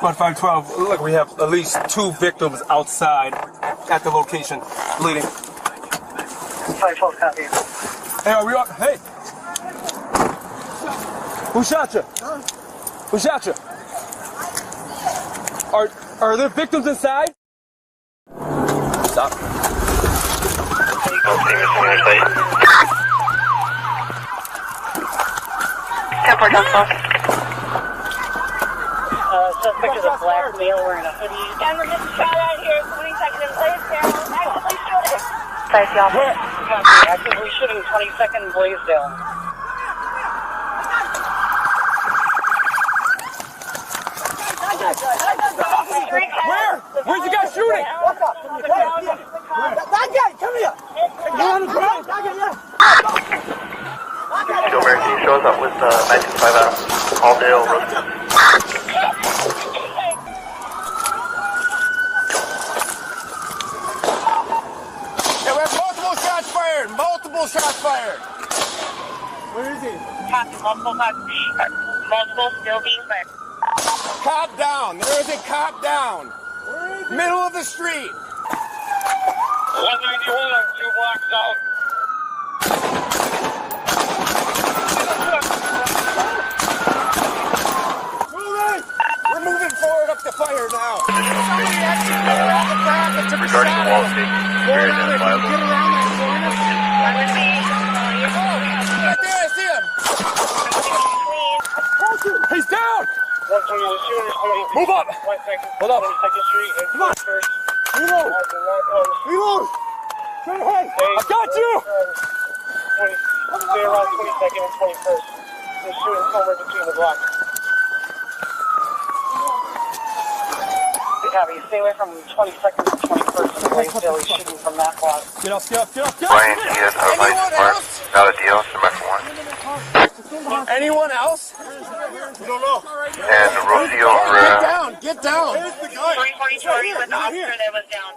Squad 512. Look, we have at least 2 victims outside at the location, bleeding. 512 copy. Hey, are we on? Hey! Who shot you? Who shot you? Are there victims inside? Stop. 10-4 suspect is a black male wearing a hoodie. And we're getting shot at here. 20 seconds in place. Actively shooting. Size y'all. Copy. Actively shooting 22nd Blaisdell. Where? Where's the guy shooting? That guy, come here. Get on the ground. Joe Mercy shows up with 925 out. Alldale Road. Yeah, we have multiple shots fired. Multiple shots fired. Where is he? Copy. Multiple still being fired. Cop down. There is a cop down. Middle of the street. 191, 2 blocks out. Moving. We're moving forward up the fire now. Regarding the wall state, very identifiable. Right there, I see him. He's down! Move up! Hold up. Come on. Reload. Reload. Turn ahead. I got you! Stay around 22nd and 21st. They're shooting somewhere between the blocks. Copy. Stay away from 22nd to 21st and Blaisdell. He's shooting from that block. Get up, get up, get up, get Ryan, up! Diaz, out of light, mark. Not a deal, semester 1. Anyone else? And Rocio Herrera. Get down. Get down. 344 with the officer that was down.